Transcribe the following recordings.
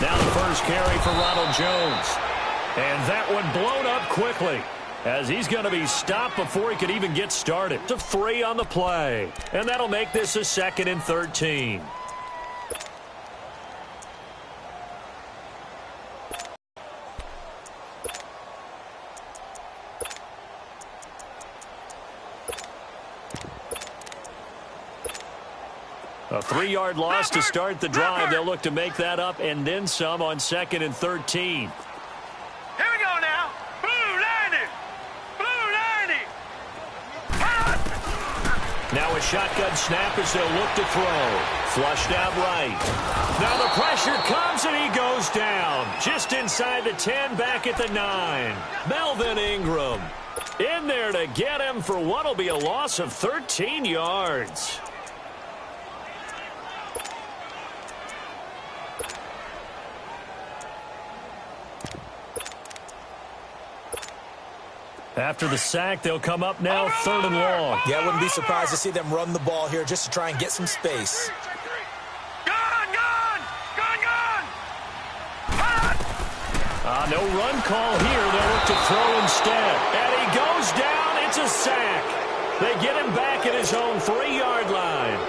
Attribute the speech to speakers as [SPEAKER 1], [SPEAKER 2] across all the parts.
[SPEAKER 1] Now the first carry for Ronald Jones. And that one blown up quickly, as he's going to be stopped before he could even get started. It's a 3 on the play, and that'll make this a 2nd and 13. A 3-yard loss to start the drive. They'll look to make that up and then some on 2nd and 13.
[SPEAKER 2] Here we go now. Blue 90. Blue 90.
[SPEAKER 1] Now a shotgun snap as they'll look to throw. Flushed out right. Now the pressure comes and he goes down. Just inside the 10, back at the 9. Melvin Ingram in there to get him for what will be a loss of 13 yards. After the sack, they'll come up now 3rd and long.
[SPEAKER 3] Yeah, I wouldn't be surprised to see them run the ball here just to try and get some space.
[SPEAKER 1] No run call here. They'll look to throw instead. And he goes down. It's a sack. They get him back at his own 3-yard line.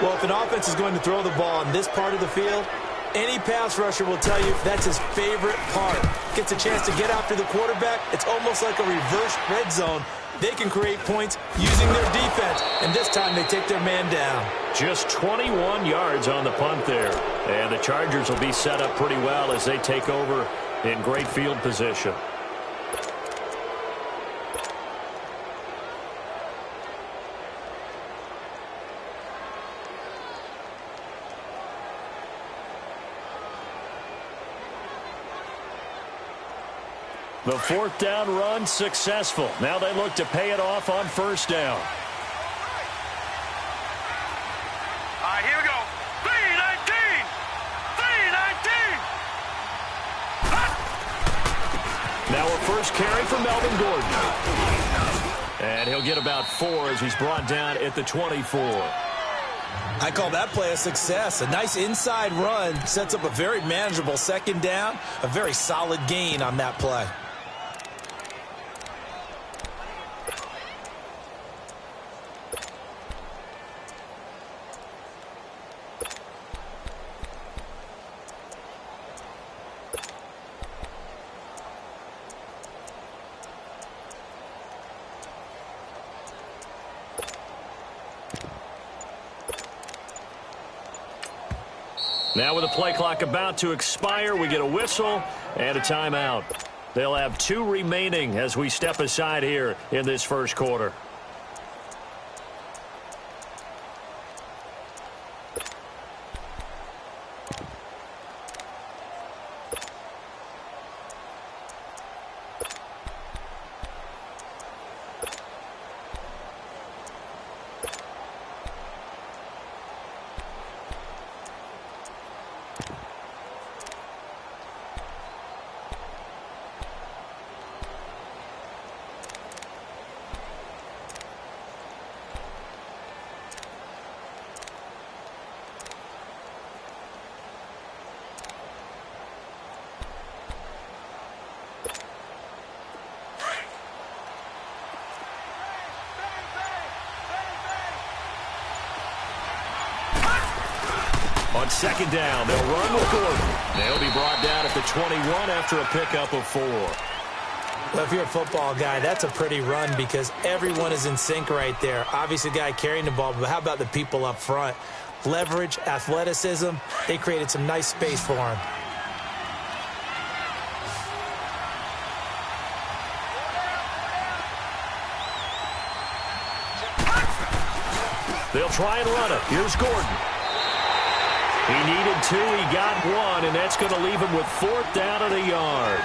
[SPEAKER 3] Well, if an offense is going to throw the ball in this part of the field, any pass rusher will tell you that's his favorite part. Gets a chance to get after the quarterback. It's almost like a reverse red zone. They can create points using their defense, and this time they take their man down.
[SPEAKER 1] Just 21 yards on the punt there. And the Chargers will be set up pretty well as they take over in great field position. The 4th down run successful. Now they look to pay it off on 1st down.
[SPEAKER 2] All right, here we go. 319. 319.
[SPEAKER 1] Now a first carry for Melvin Gordon. And he'll get about 4 as he's brought down at the 24.
[SPEAKER 3] I call that play a success. A nice inside run sets up a very manageable 2nd down. A very solid gain on that play.
[SPEAKER 1] Now with the play clock about to expire, we get a whistle and a timeout. They'll have 2 remaining as we step aside here in this first quarter. On 2nd down, they'll run with Gordon. They'll be brought down at the 21 after a pickup of 4.
[SPEAKER 3] Well, if you're a football guy, that's a pretty run because everyone is in sync right there. Obviously, the guy carrying the ball, but how about the people up front? Leverage, athleticism, they created some nice space for him.
[SPEAKER 1] They'll try and run it. Here's Gordon. He needed 2, he got 1, and that's going to leave him with 4th down and a yard.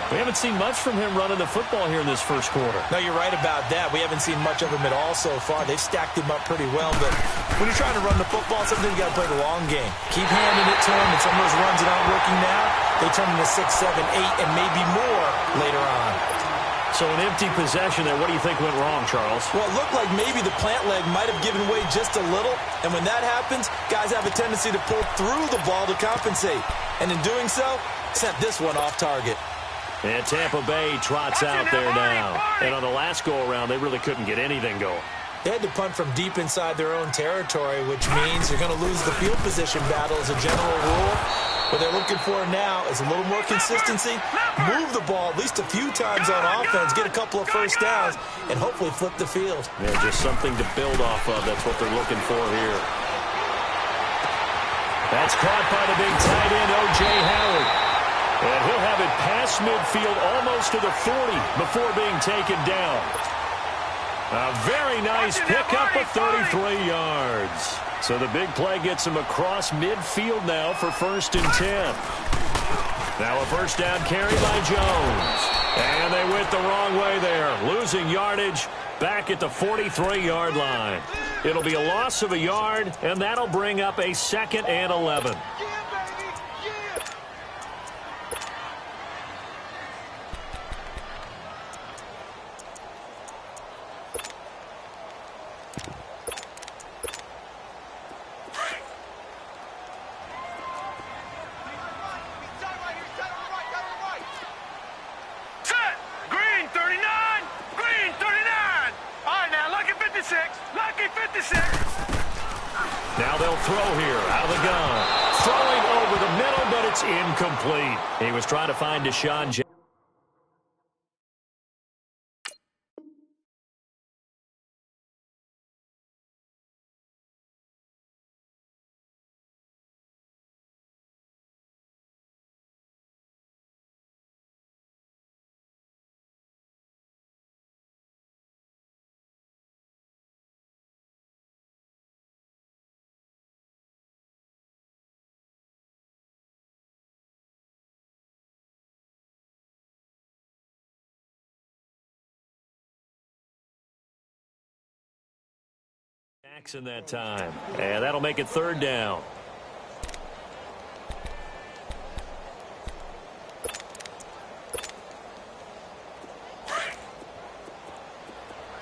[SPEAKER 1] We haven't seen much from him running the football here in this first quarter.
[SPEAKER 3] No, you're right about that. We haven't seen much of him at all so far. They've stacked him up pretty well, but when you're trying to run the football, sometimes you got to play the long game. Keep handing it to him, and some of those runs that aren't working now, they turn into 6, 7, 8, and maybe more later on.
[SPEAKER 1] So an empty possession there. What do you think went wrong, Charles?
[SPEAKER 3] Well, it looked like maybe the plant leg might have given way just a little. And when that happens, guys have a tendency to pull through the ball to compensate. And in doing so, sent this one off target.
[SPEAKER 1] And Tampa Bay trots out there now. And on the last go-around, they really couldn't get anything going.
[SPEAKER 3] They had to punt from deep inside their own territory, which means they're going to lose the field position battle as a general rule. What they're looking for now is a little more consistency, move the ball at least a few times on offense, get a couple of first downs, and hopefully flip the field.
[SPEAKER 1] Yeah, just something to build off of. That's what they're looking for here. That's caught by the big tight end, O.J. Howard. And he'll have it past midfield almost to the 40 before being taken down. A very nice pickup of 33 yards. So the big play gets him across midfield now for 1st and 10. Now a first down carry by Jones. And they went the wrong way there, losing yardage back at the 43-yard line. It'll be a loss of a yard, and that'll bring up a 2nd and 11.
[SPEAKER 2] Now they'll throw here out of the gun.
[SPEAKER 1] Throwing over the middle, but it's incomplete. He was trying to find Deshaun Jackson. That time. And that'll make it 3rd down.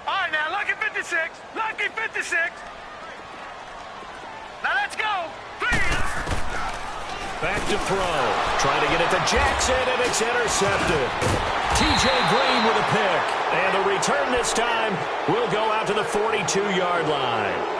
[SPEAKER 2] All right, now, lucky 56. Lucky 56. Now, let's go.
[SPEAKER 1] Back to throw. Trying to get it to Jackson, and it's intercepted. T.J. Green with a pick. And the return this time will go out to the 42-yard line.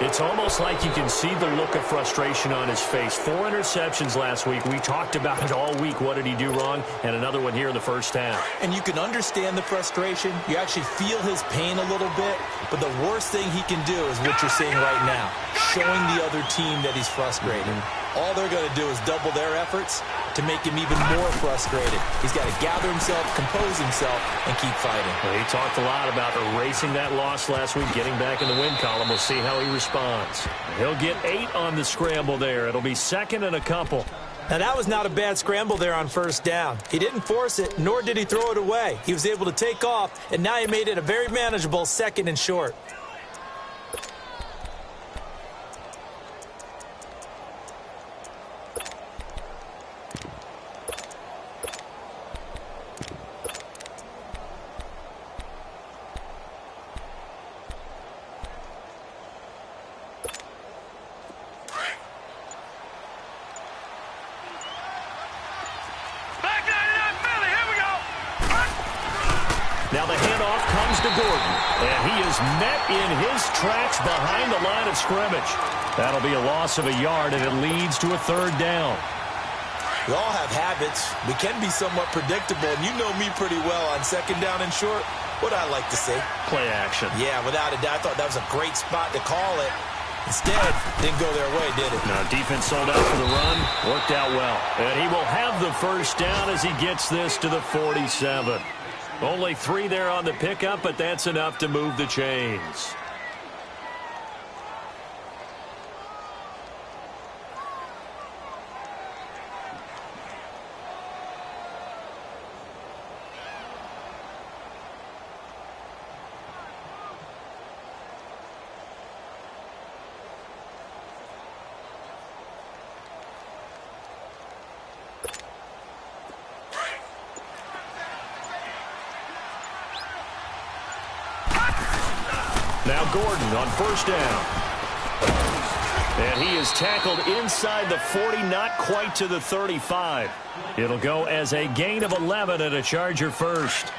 [SPEAKER 1] It's almost like you can see the look of frustration on his face. 4 interceptions last week. We talked about it all week. What did he do wrong? And another one here in the first half.
[SPEAKER 3] And you can understand the frustration. You actually feel his pain a little bit. But the worst thing he can do is what you're seeing right now, showing the other team that he's frustrated. All they're going to do is double their efforts to make him even more frustrated. He's got to gather himself, compose himself, and keep fighting.
[SPEAKER 1] Well, he talked a lot about erasing that loss last week, getting back in the win column. We'll see how he responds. He'll get 8 on the scramble there. It'll be 2nd and a couple.
[SPEAKER 3] Now, that was not a bad scramble there on 1st down. He didn't force it, nor did he throw it away. He was able to take off, and now he made it a very manageable 2nd and short.
[SPEAKER 1] Now the handoff comes to Gordon, and he is met in his tracks behind the line of scrimmage. That'll be a loss of a yard, and it leads to a 3rd down.
[SPEAKER 3] We all have habits. We can be somewhat predictable, and you know me pretty well on 2nd down and short. What I like to say?
[SPEAKER 1] Play action.
[SPEAKER 3] Yeah, without a doubt. I thought that was a great spot to call it. Instead, didn't go their way, did it?
[SPEAKER 1] Now, defense sold out for the run. Worked out well. And he will have the 1st down as he gets this to the 47. Only 3 there on the pickup, but that's enough to move the chains. Now Gordon on first down. And he is tackled inside the 40, not quite to the 35. It'll go as a gain of 11 and a Charger first.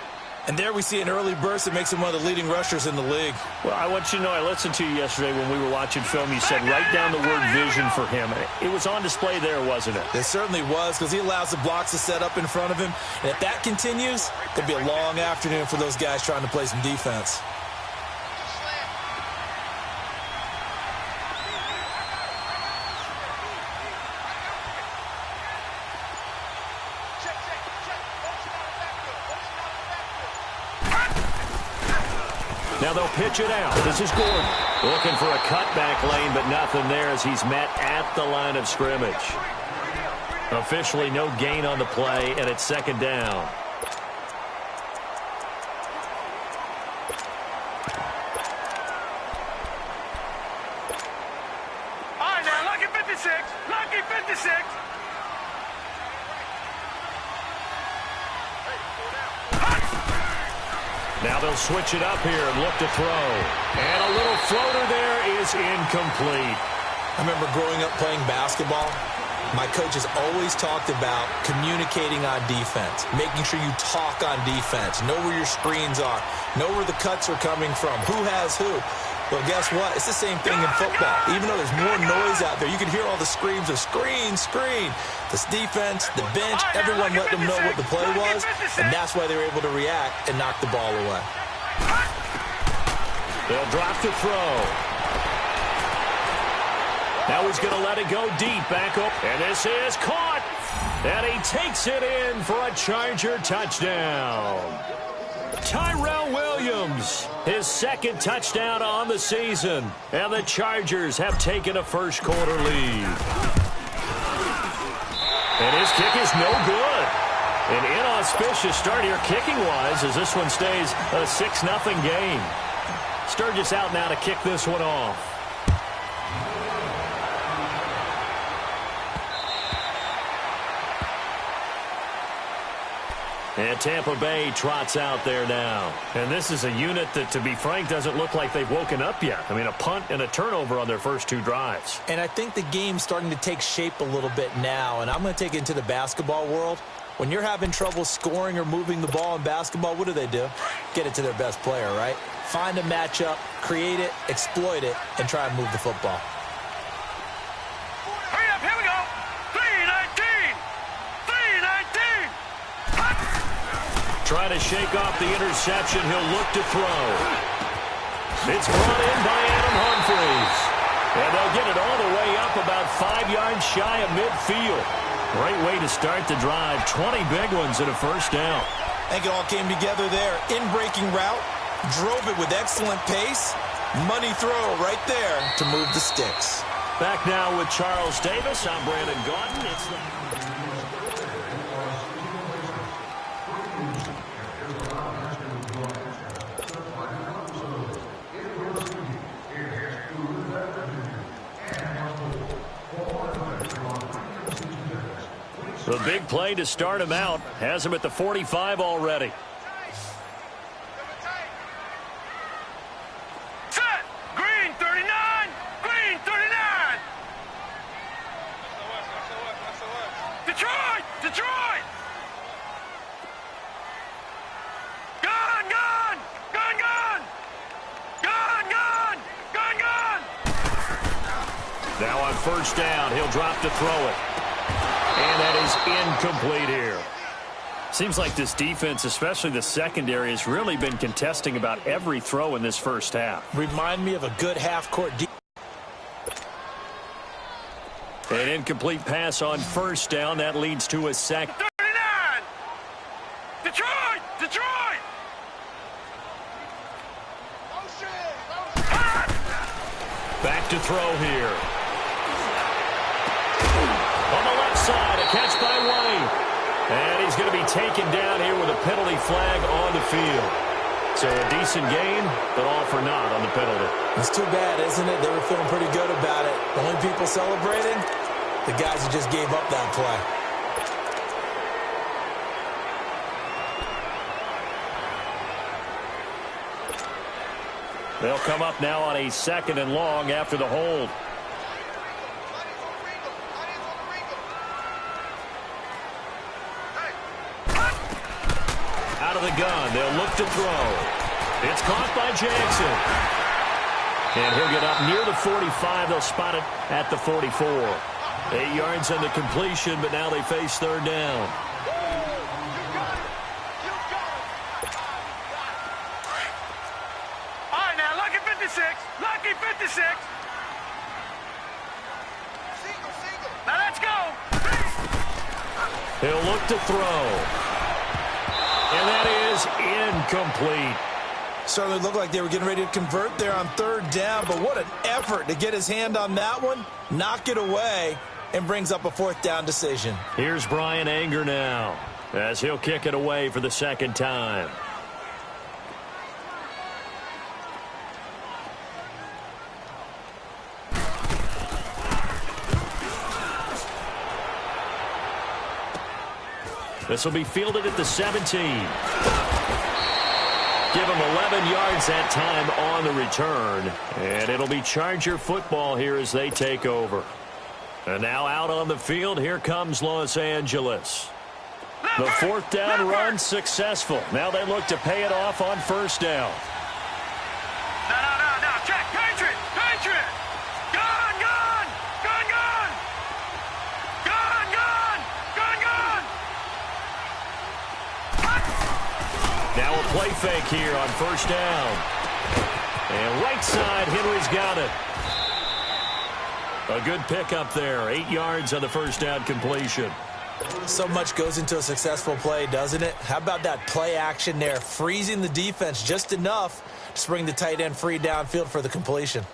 [SPEAKER 3] And there we see an early burst that makes him one of the leading rushers in the league.
[SPEAKER 1] Well, I want you to know, I listened to you yesterday when we were watching film. You said write down the word vision for him. It was on display there, wasn't it?
[SPEAKER 3] It certainly was, because he allows the blocks to set up in front of him. And if that continues, it'll be a long afternoon for those guys trying to play some defense.
[SPEAKER 1] Now they'll pitch it out. This is Gordon looking for a cutback lane, but nothing there as he's met at the line of scrimmage. Officially no gain on the play, and it's second down.
[SPEAKER 2] All right, now, lucky 56. Lucky 56.
[SPEAKER 1] Now they'll switch it up here and look to throw. And a little floater there is incomplete.
[SPEAKER 3] I remember growing up playing basketball. My coaches always talked about communicating on defense, making sure you talk on defense, know where your screens are, know where the cuts are coming from, who has who. Well, guess what? It's the same thing in football. Even though there's more noise out there, you can hear all the screams of screen, screen. This defense, the bench, everyone let them know what the play was, and that's why they were able to react and knock the ball away.
[SPEAKER 1] They'll drop the throw. Now he's going to let it go deep, back up, and this is caught. And he takes it in for a Charger touchdown. Tyrell Williams, his second touchdown on the season, and the Chargers have taken a first-quarter lead. And his kick is no good. An inauspicious start here kicking-wise as this one stays a 6-0 game. Sturgis out now to kick this one off. And Tampa Bay trots out there now. And this is a unit that, to be frank, doesn't look like they've woken up yet. I mean, a punt and a turnover on their first two drives.
[SPEAKER 3] And I think the game's starting to take shape a little bit now, and I'm going to take it into the basketball world. When you're having trouble scoring or moving the ball in basketball, what do? Get it to their best player, right? Find a matchup, create it, exploit it, and try and move the football.
[SPEAKER 2] Hurry up, here we go. 3-19. 3-19.
[SPEAKER 1] Trying to shake off the interception. He'll look to throw. It's brought in by Adam Humphries. And they'll get it all the way up about 5 yards shy of midfield. Great way to start the drive. 20 big ones and a first down.
[SPEAKER 3] I think it all came together there. In-breaking route, drove it with excellent pace. Money throw right there to move the sticks.
[SPEAKER 1] Back now with Charles Davis. I'm Brandon Gaudin. It's the... The big play to start him out has him at the 45 already.
[SPEAKER 2] Set. Green 39. Green 39. Detroit. Detroit. Gun, gun. Gun, gun. Gun, gun. Gun, gun.
[SPEAKER 1] Now on first down, he'll drop to throw it. And that is incomplete here. Seems like this defense, especially the secondary, has really been contesting about every throw in this first half.
[SPEAKER 3] Remind me of a good half-court defense.
[SPEAKER 1] An incomplete pass on first down. That leads to a sack.
[SPEAKER 2] 39. Detroit. Detroit.
[SPEAKER 1] Back to throw here. On the left side, a catch by White. And he's going to be taken down here with a penalty flag on the field. So a decent game, but all for naught on the penalty.
[SPEAKER 3] It's too bad, isn't it? They were feeling pretty good about it. The only people celebrating, the guys who just gave up that play.
[SPEAKER 1] They'll come up now on a 2nd and long after the hold. Out of the gun, they'll look to throw. It's caught by Jackson. And he'll get up near the 45. They'll spot it at the 44. 8 yards on the completion, but now they face 3rd down.
[SPEAKER 2] All right, now, lucky 56. Lucky 56. Now, let's go.
[SPEAKER 1] He'll look to throw. And that is incomplete.
[SPEAKER 3] Certainly looked like they were getting ready to convert there on 3rd down, but what an effort to get his hand on that one, knock it away, and brings up a 4th down decision.
[SPEAKER 1] Here's Brian Anger now, as he'll kick it away for the 2nd time. This will be fielded at the 17. Give him 11 yards that time on the return. And it'll be Charger football here as they take over. And now out on the field, here comes Los Angeles. The 4th down run successful. Now they look to pay it off on 1st down.
[SPEAKER 2] No. Check. Patriot. Gun.
[SPEAKER 1] Now a play fake here on 1st down. And right side, Henry's got it. A good pickup there. 8 yards on the 1st down completion.
[SPEAKER 3] So much goes into a successful play, doesn't it? How about that play action there? Freezing the defense just enough to bring the tight end free downfield for the completion.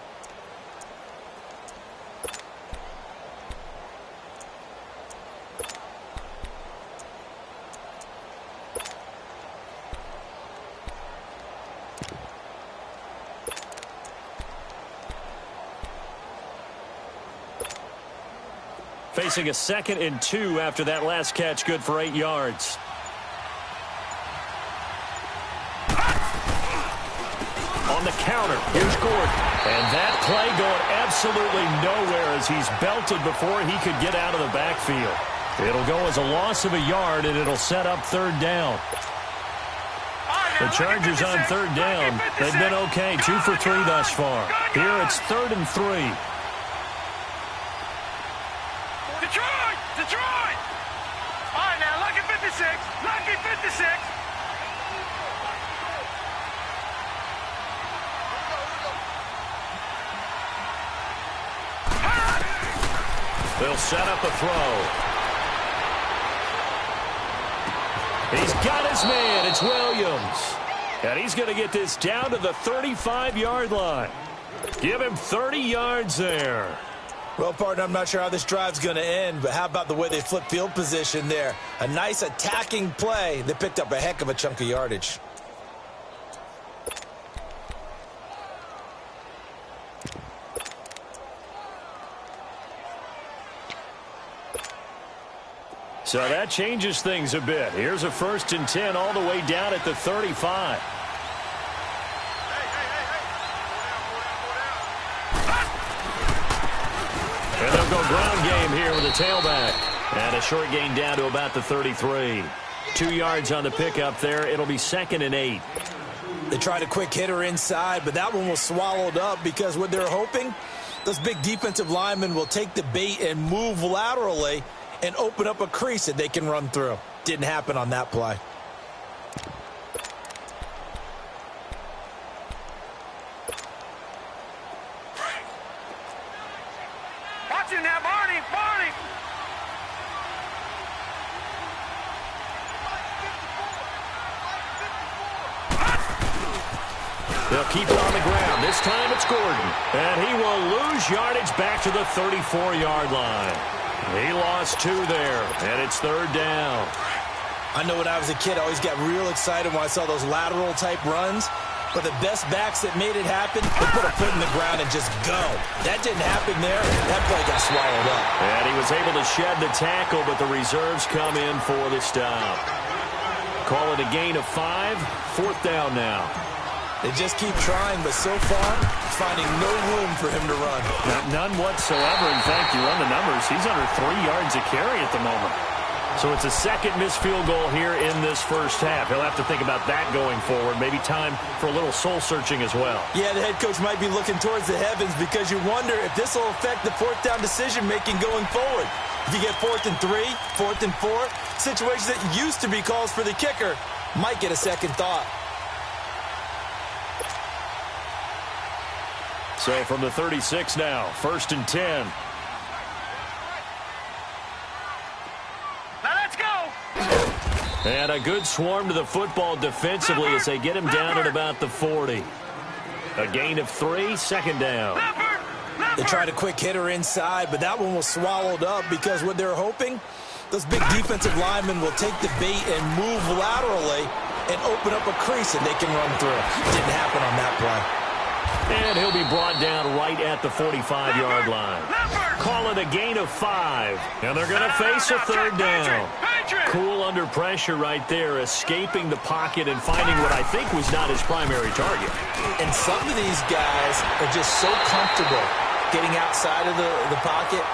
[SPEAKER 1] Facing a 2nd and 2 after that last catch, good for 8 yards. On the counter, here's Gordon. And that play going absolutely nowhere as he's belted before he could get out of the backfield. It'll go as a loss of a yard, and it'll set up 3rd down. The Chargers on 3rd down. They've been okay, 2 for 3 thus far. Here it's 3rd and 3.
[SPEAKER 2] Detroit! All right, now, lucky 56. Lucky 56.
[SPEAKER 1] They'll set up a throw. He's got his man. It's Williams. And he's going to get this down to the 35-yard line. Give him 30 yards there.
[SPEAKER 3] Well, partner, I'm not sure how this drive's going to end, but how about the way they flip field position there? A nice attacking play that picked up a heck of a chunk of yardage.
[SPEAKER 1] So that changes things a bit. Here's a 1st and 10 all the way down at the 35. And they'll go ground game here with a tailback. And a short gain down to about the 33. 2 yards on the pickup there. It'll be 2nd and 8.
[SPEAKER 3] They tried a quick hitter inside, but that one was swallowed up because what they're hoping, those big defensive linemen will take the bait and move laterally and open up a crease that they can run through. Didn't happen on that play.
[SPEAKER 2] Watch him now, Barney.
[SPEAKER 1] They'll keep it on the ground. This time it's Gordon. And he will lose yardage back to the 34-yard line. He lost 2 there, and it's 3rd down.
[SPEAKER 3] I know when I was a kid, I always got real excited when I saw those lateral-type runs. But the best backs that made it happen, they put a foot in the ground and just go. That didn't happen there. That play got swallowed up.
[SPEAKER 1] And he was able to shed the tackle, but the reserves come in for the stop. Call it a gain of 5. 4th down now.
[SPEAKER 3] They just keep trying, but so far, finding no room for him to run.
[SPEAKER 1] None whatsoever. In fact, you run the numbers. He's under 3 yards a carry at the moment. So it's a second missed field goal here in this first half. He'll have to think about that going forward. Maybe time for a little soul-searching as well. Yeah, the head coach might be looking towards the heavens because you wonder if this will affect the fourth down decision-making going forward. If you get 4th and 3, 4th and 4, situations that used to be calls for the kicker might get a second thought. So from the 36 now, 1st and 10. And a good swarm to the football defensively as they get him down at about the 40. A gain of 3, 2nd down. They tried a quick hitter inside, but that one was swallowed up because what they're hoping, those big defensive linemen will take the bait and move laterally and open up a crease that they can run through. Didn't happen on that play. And he'll be brought down right at the 45-yard line. Call it a gain of 5. And they're going to face a 3rd down. Cool under pressure right there, escaping the pocket and finding what I think was not his primary target. And some of these guys are just so comfortable getting outside of the pocket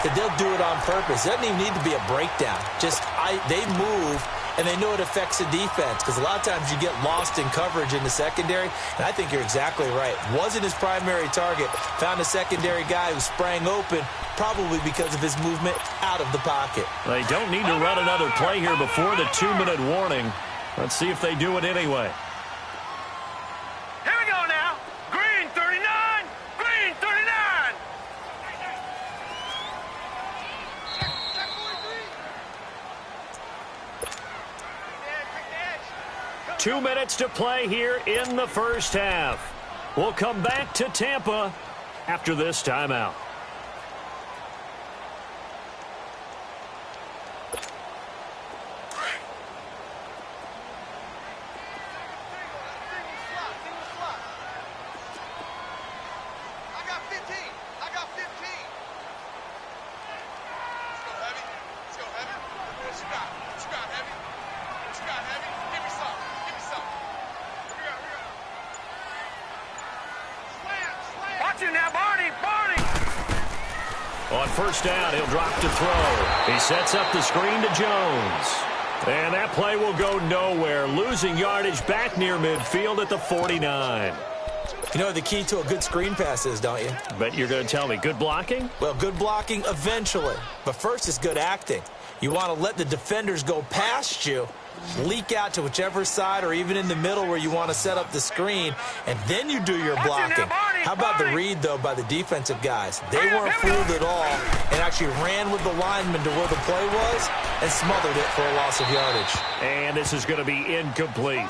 [SPEAKER 1] that they'll do it on purpose. It doesn't even need to be a breakdown. Just they move, and they know it affects the defense because a lot of times you get lost in coverage in the secondary, and I think you're exactly right. Wasn't his primary target. Found a secondary guy who sprang open, probably because of his movement out of the pocket. They don't need to run another play here before the 2-minute warning. Let's see if they do it anyway.
[SPEAKER 2] Here we go now. Green 39. Green 39.
[SPEAKER 1] 2 minutes to play here in the first half. We'll come back to Tampa after this timeout. On first down, he'll drop to throw. He sets up the screen to Jones. And that play will go nowhere. Losing yardage back near midfield at the 49.
[SPEAKER 3] You know the key to a good screen pass is, don't you?
[SPEAKER 1] Bet you're going to tell me. Good blocking?
[SPEAKER 3] Well, good blocking eventually. But first is good acting. You want to let the defenders go past you, leak out to whichever side or even in the middle where you want to set up the screen, and then you do your blocking. How about the read, though, by the defensive guys? They weren't fooled at all and actually ran with the lineman to where the play was and smothered it for a loss of yardage.
[SPEAKER 1] And this is going to be incomplete.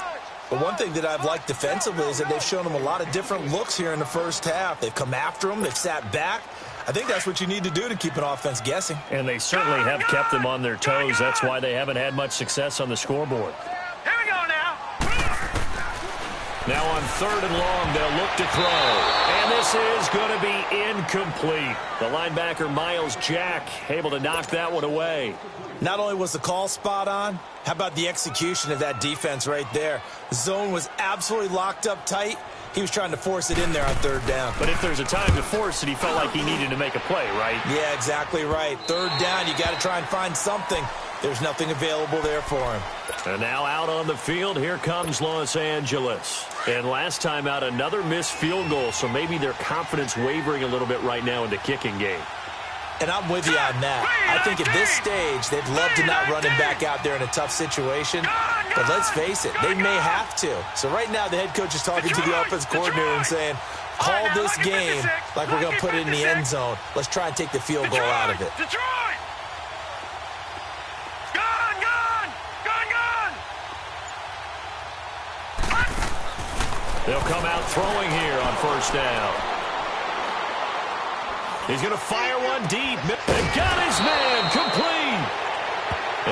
[SPEAKER 3] But one thing that I've liked defensively is that they've shown them a lot of different looks here in the first half. They've come after them. They've sat back. I think that's what you need to do to keep an offense guessing.
[SPEAKER 1] And they certainly have kept them on their toes. That's why they haven't had much success on the scoreboard.
[SPEAKER 2] Here we go now.
[SPEAKER 1] Now on 3rd and long, they'll look to throw. And this is going to be incomplete. The linebacker, Miles Jack, able to knock that one away.
[SPEAKER 3] Not only was the call spot on, how about the execution of that defense right there? The zone was absolutely locked up tight. He was trying to force it in there on 3rd down.
[SPEAKER 1] But if there's a time to force it, he felt like he needed to make a play, right?
[SPEAKER 3] Yeah, exactly right. 3rd down, you got to try and find something. There's nothing available there for him.
[SPEAKER 1] And now out on the field, here comes Los Angeles. And last time out, another missed field goal, so maybe their confidence wavering a little bit right now in the kicking game.
[SPEAKER 3] And I'm with you on that. I think at this stage, they'd love to not run him back out there in a tough situation. But let's face it, they may have to. So right now, the head coach is talking to the offense coordinator and saying, call this game like we're going to put it in the end zone. Let's try and take the field goal out of it.
[SPEAKER 2] Detroit! Gone! Gone! Gone! Gone!
[SPEAKER 1] They'll come out throwing here on 1st down. He's going to fire one deep. And got his man complete.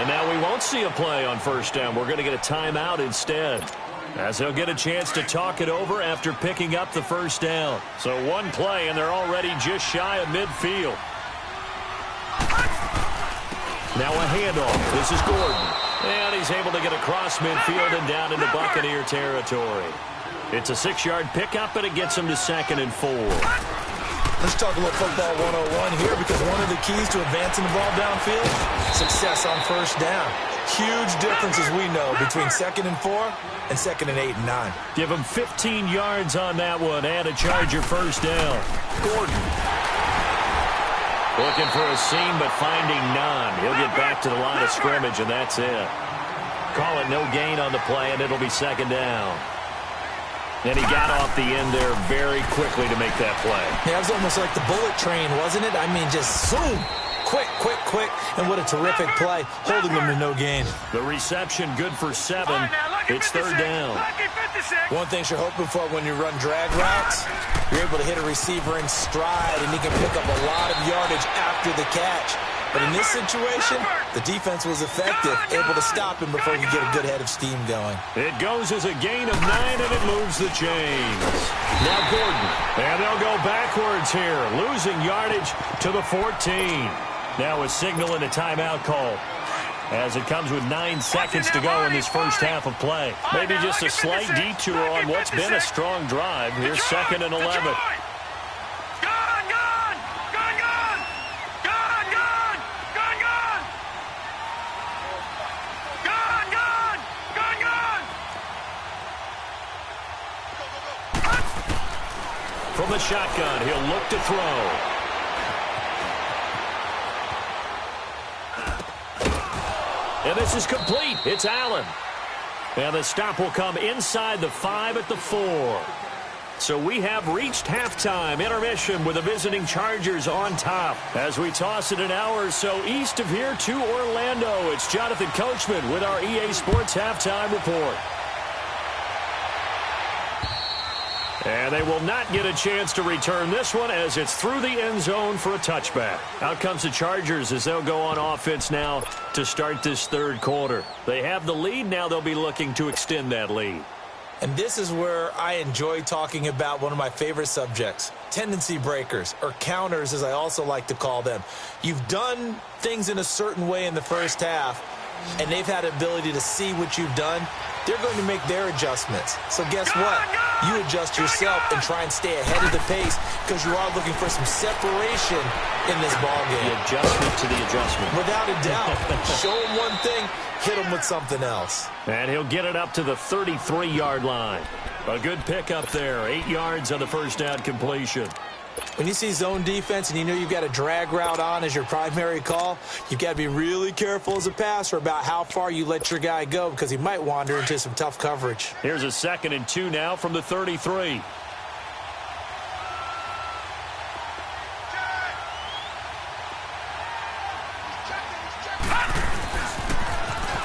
[SPEAKER 1] And now we won't see a play on 1st down. We're going to get a timeout instead, as they'll get a chance to talk it over after picking up the 1st down. So one play, and they're already just shy of midfield. Now a handoff. This is Gordon. And he's able to get across midfield and down into Buccaneer territory. It's a 6-yard pickup, and it gets him to 2nd and 4.
[SPEAKER 3] Let's talk a little football 101 here, because one of the keys to advancing the ball downfield, success on first down. Huge difference, as we know, between 2nd and 4 and 2nd and 8 and 9.
[SPEAKER 1] Give him 15 yards on that one and a Charger first down. Gordon. Looking for a seam, but finding none. He'll get back to the line of scrimmage, and that's it. Call it no gain on the play, and it'll be 2nd down. And he got off the end there very quickly to make that play.
[SPEAKER 3] Yeah, it was almost like the bullet train, wasn't it? I mean, just zoom. Quick, quick, quick. And what a terrific play, holding them to no gain.
[SPEAKER 1] The reception good for 7. It's 3rd down.
[SPEAKER 3] One thing you're hoping for when you run drag routes, you're able to hit a receiver in stride, and he can pick up a lot of yardage after the catch. But in this situation, the defense was effective, able to stop him before he could get a good head of steam going.
[SPEAKER 1] It goes as a gain of 9, and it moves the chains. Now Gordon, and they'll go backwards here, losing yardage to the 14. Now a signal and a timeout call, as it comes with 9 seconds to go in this first half of play. Maybe just a slight detour on what's been a strong drive. Here's 2nd and 11. From the shotgun, he'll look to throw. And this is complete. It's Allen. And the stop will come inside the 5 at the 4. So we have reached halftime intermission with the visiting Chargers on top. As we toss it an hour or so east of here to Orlando, it's Jonathan Coachman with our EA Sports Halftime Report. And they will not get a chance to return this one, as it's through the end zone for a touchback. Out comes the Chargers as they'll go on offense now to start this 3rd quarter. They have the lead. Now they'll be looking to extend that lead.
[SPEAKER 3] And this is where I enjoy talking about one of my favorite subjects, tendency breakers, or counters as I also like to call them. You've done things in a certain way in the first half, and they've had the ability to see what you've done. They're going to make their adjustments. So guess what? You adjust yourself and try and stay ahead of the pace, because you are looking for some separation in this ballgame.
[SPEAKER 1] The adjustment to the adjustment.
[SPEAKER 3] Without a doubt. Show them one thing, hit them with something else.
[SPEAKER 1] And he'll get it up to the 33-yard line. A good pickup there. 8 yards on the first down completion.
[SPEAKER 3] When you see zone defense and you know you've got a drag route on as your primary call, you've got to be really careful as a passer about how far you let your guy go, because he might wander into some tough coverage.
[SPEAKER 1] Here's a 2nd and 2 now from the 33.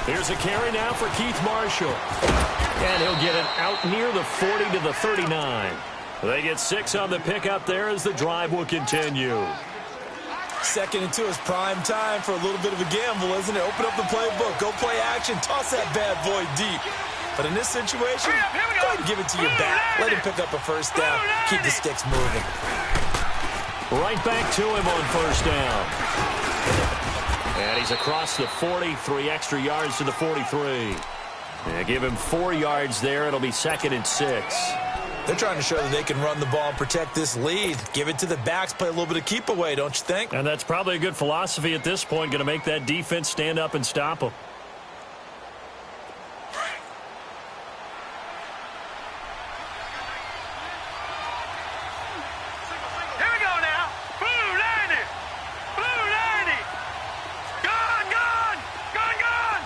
[SPEAKER 1] Here's a carry now for Keith Marshall. And he'll get it out near the 40 to the 39. They get 6 on the pickup there as the drive will continue.
[SPEAKER 3] 2nd and 2 is prime time for a little bit of a gamble, isn't it? Open up the playbook, go play action, toss that bad boy deep. But in this situation, go ahead and give it to your back. Let him pick up a first down. Keep the sticks moving.
[SPEAKER 1] Right back to him on first down. And he's across the 40, 3 extra yards to the 43. And give him 4 yards there. It'll be 2nd and 6.
[SPEAKER 3] They're trying to show that they can run the ball and protect this lead. Give it to the backs, play a little bit of keep away, don't you think?
[SPEAKER 1] And that's probably a good philosophy at this point, going to make that defense stand up and stop them.
[SPEAKER 2] Here we go now. Blue 90. Blue 90. Gone, gone. Gone, gone.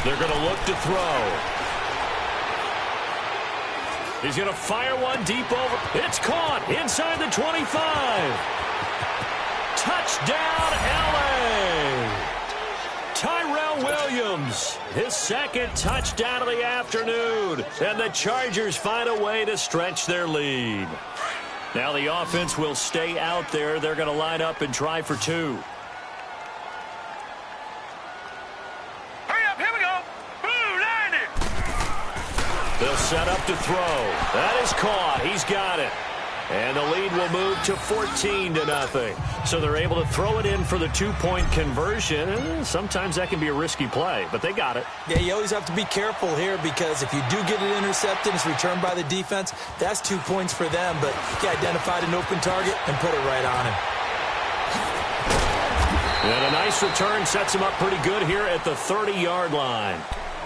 [SPEAKER 1] They're going to look to throw. He's going to fire one deep over. It's caught inside the 25. Touchdown, L.A. Tyrell Williams, his 2nd touchdown of the afternoon. And the Chargers find a way to stretch their lead. Now the offense will stay out there. They're going to line up and try for 2.
[SPEAKER 2] They'll
[SPEAKER 1] set up to throw. That is caught. He's got it. And the lead will move to 14-0. So they're able to throw it in for the two-point conversion. Sometimes that can be a risky play, but they got it.
[SPEAKER 3] Yeah, you always have to be careful here because if you do get it intercepted, it's returned by the defense, that's 2 points for them. But he identified an open target and put it right on him.
[SPEAKER 1] And a nice return sets him up pretty good here at the 30-yard line.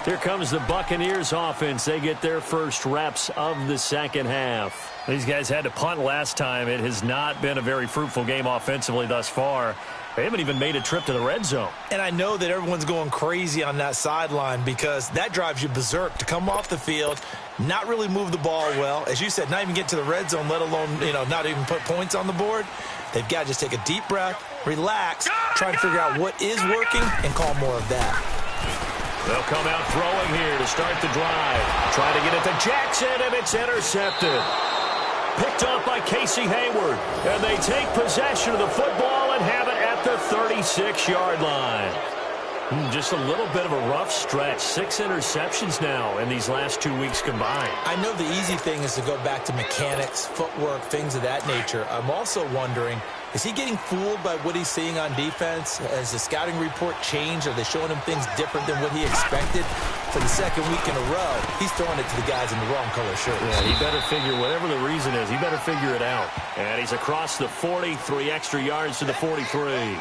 [SPEAKER 1] Here comes the Buccaneers offense. They get their first reps of the second half. These guys had to punt last time. It has not been a very fruitful game offensively thus far. They haven't even made a trip to the red zone.
[SPEAKER 3] And I know that everyone's going crazy on that sideline because that drives you berserk to come off the field, not really move the ball well. As you said, not even get to the red zone, let alone, not even put points on the board. They've got to just take a deep breath, relax, try to figure out what is working, and call more of that.
[SPEAKER 1] They'll come out throwing here to start the drive. Try to get it to Jackson, and it's intercepted. Picked up by Casey Hayward. And they take possession of the football and have it at the 36-yard line. Just a little bit of a rough stretch. 6 interceptions now in these last 2 weeks combined.
[SPEAKER 3] I know the easy thing is to go back to mechanics, footwork, things of that nature. I'm also wondering, is he getting fooled by what he's seeing on defense? Has the scouting report changed? Are they showing him things different than what he expected? For the second week in a row, he's throwing it to the guys in the wrong color shirts.
[SPEAKER 1] Yeah, he better figure, whatever the reason is, he better figure it out. And he's across the 40, 3 extra yards to the 43.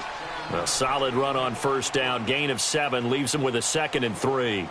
[SPEAKER 1] A solid run on first down. Gain of 7 leaves him with a 2nd and 3.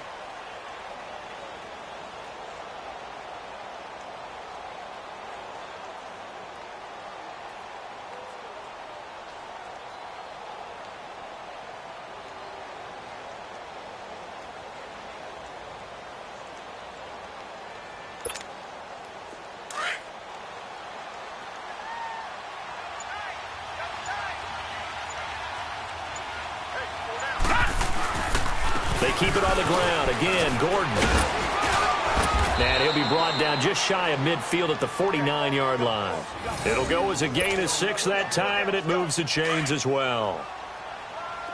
[SPEAKER 1] They keep it on the ground. Again, Gordon. And he'll be brought down just shy of midfield at the 49-yard line. It'll go as a gain of 6 that time, and it moves the chains as well.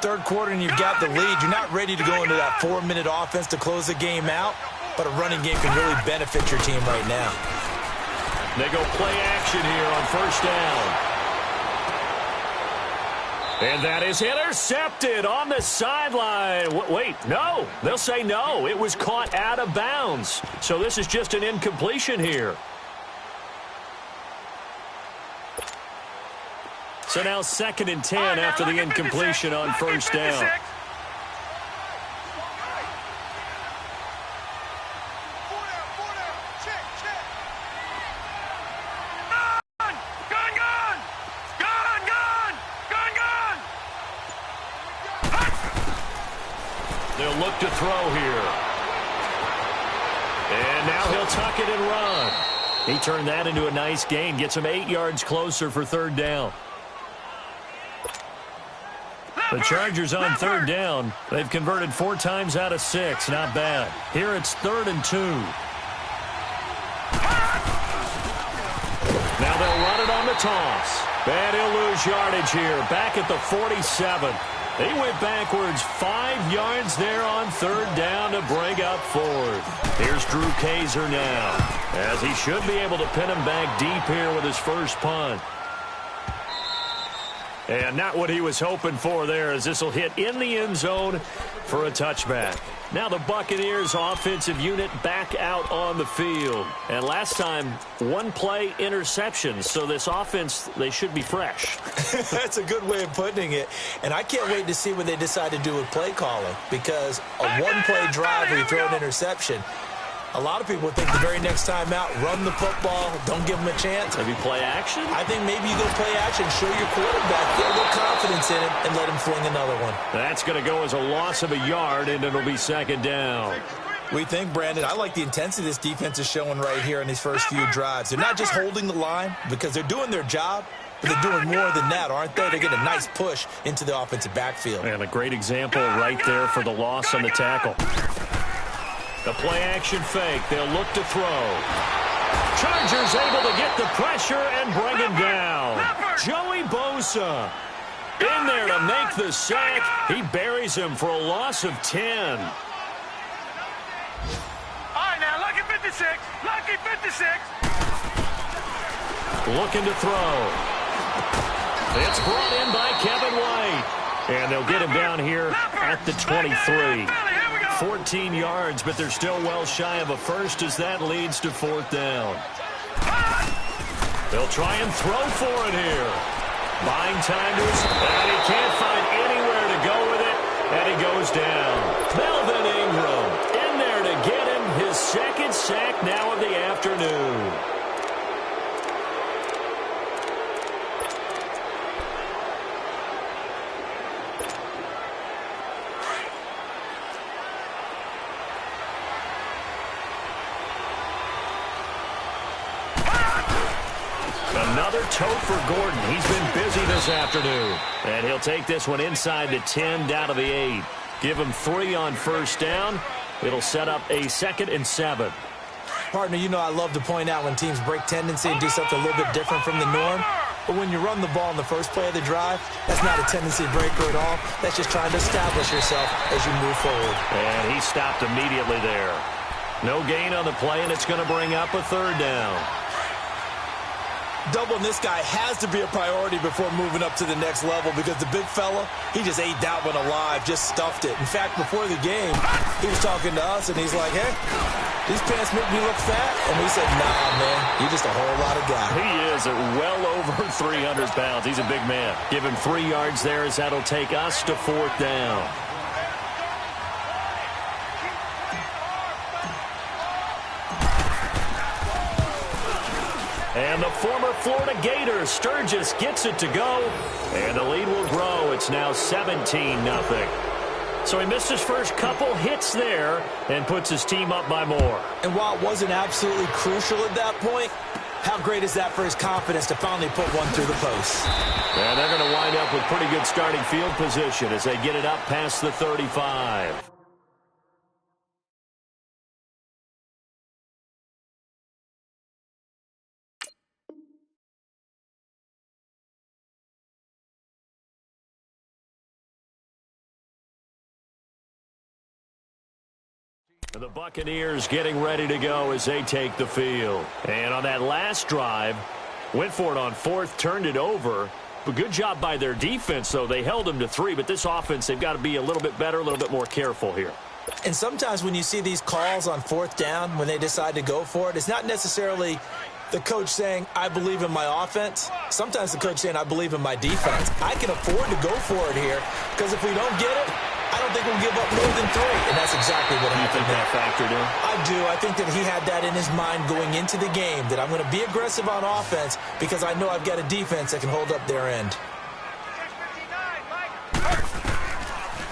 [SPEAKER 3] Third quarter, and you've got the lead. You're not ready to go into that 4-minute offense to close the game out, but a running game can really benefit your team right now.
[SPEAKER 1] They go play action here on first down. And that is intercepted on the sideline. Wait, no. They'll say no. It was caught out of bounds. So this is just an incompletion here. So now 2nd and 10 after the incompletion on first down. They'll look to throw here. And now he'll tuck it and run. He turned that into a nice gain. Gets him 8 yards closer for third down. The Chargers on third down. They've converted 4 times out of 6. Not bad. Here it's 3rd and 2. Now they'll run it on the toss. And he'll lose yardage here. Back at the 47. He went backwards 5 yards there on third down to bring up 4th. Here's Drew Kaiser now, as he should be able to pin him back deep here with his first punt. And not what he was hoping for there, as this will hit in the end zone for a touchback. Now the Buccaneers offensive unit back out on the field. And last time, 1 play interception. So this offense, they should be fresh.
[SPEAKER 3] That's a good way of putting it. And I can't wait to see what they decide to do with play calling. Because a 1-play drive where you throw an interception, a lot of people would think the very next time out, run the football, don't give them a chance.
[SPEAKER 1] Maybe play action?
[SPEAKER 3] I think maybe you go play action, show your quarterback, get a little confidence in him, and let him fling another one.
[SPEAKER 1] That's going to go as a loss of a yard, and it'll be 2nd down.
[SPEAKER 3] We think, Brandon, I like the intensity this defense is showing right here in these first few drives. They're not just holding the line because they're doing their job, but they're doing more than that, aren't they? They're getting a nice push into the offensive backfield.
[SPEAKER 1] And a great example right there for the loss on the tackle. The play-action fake. They'll look to throw. Chargers able to get the pressure and bring him down. Joey Bosa in there to make the sack. He buries him for a loss of 10.
[SPEAKER 2] All right, now, lucky 56. Lucky 56.
[SPEAKER 1] looking to throw. It's brought in by Kevin White. And they'll get him down here at the 23. 14 yards, but they're still well shy of a first as that leads to 4th down. They'll try and throw for it here. Buying time to his, and he can't find anywhere to go with it, and he goes down. Melvin Ingram in there to get him his 2nd sack now of the afternoon. Another tote for Gordon. He's been busy this afternoon. And he'll take this one inside the 10 down to the 8. Give him 3 on 1st down. It'll set up a 2nd and 7.
[SPEAKER 3] Partner, you know I love to point out when teams break tendency and do something a little bit different from the norm. But when you run the ball in the first play of the drive, that's not a tendency breaker at all. That's just trying to establish yourself as you move forward.
[SPEAKER 1] And he stopped immediately there. No gain on the play, and it's going to bring up a 3rd down.
[SPEAKER 3] Doubling this guy has to be a priority before moving up to the next level because the big fella, he just ate that one alive, just stuffed it. In fact, before the game, he was talking to us, and he's like, hey, these pants make me look fat? And we said, nah, man, you're just a whole lot of guy.
[SPEAKER 1] He is at well over 300 pounds. He's a big man. Give him 3 yards there as that'll take us to 4th down. And the former Florida Gator, Sturgis, gets it to go. And the lead will grow. It's now 17-0. So he missed his first couple hits there and puts his team up by more.
[SPEAKER 3] And while it wasn't absolutely crucial at that point, how great is that for his confidence to finally put one through the post?
[SPEAKER 1] And they're going to wind up with pretty good starting field position as they get it up past the 35. The Buccaneers getting ready to go as they take the field. And on that last drive, went for it on 4th, turned it over. But good job by their defense, though. They held them to 3, but this offense, they've got to be a little bit better, a little bit more careful here.
[SPEAKER 3] And sometimes when you see these calls on 4th down, when they decide to go for it, it's not necessarily the coach saying, I believe in my offense. Sometimes the coach saying, I believe in my defense. I can afford to go for it here because if we don't get it, I don't think we'll give up more than 3, and that's exactly what happened.
[SPEAKER 1] You think that factored in?
[SPEAKER 3] I do. I think that he had that in his mind going into the game, that I'm going to be aggressive on offense because I know I've got a defense that can hold up their end.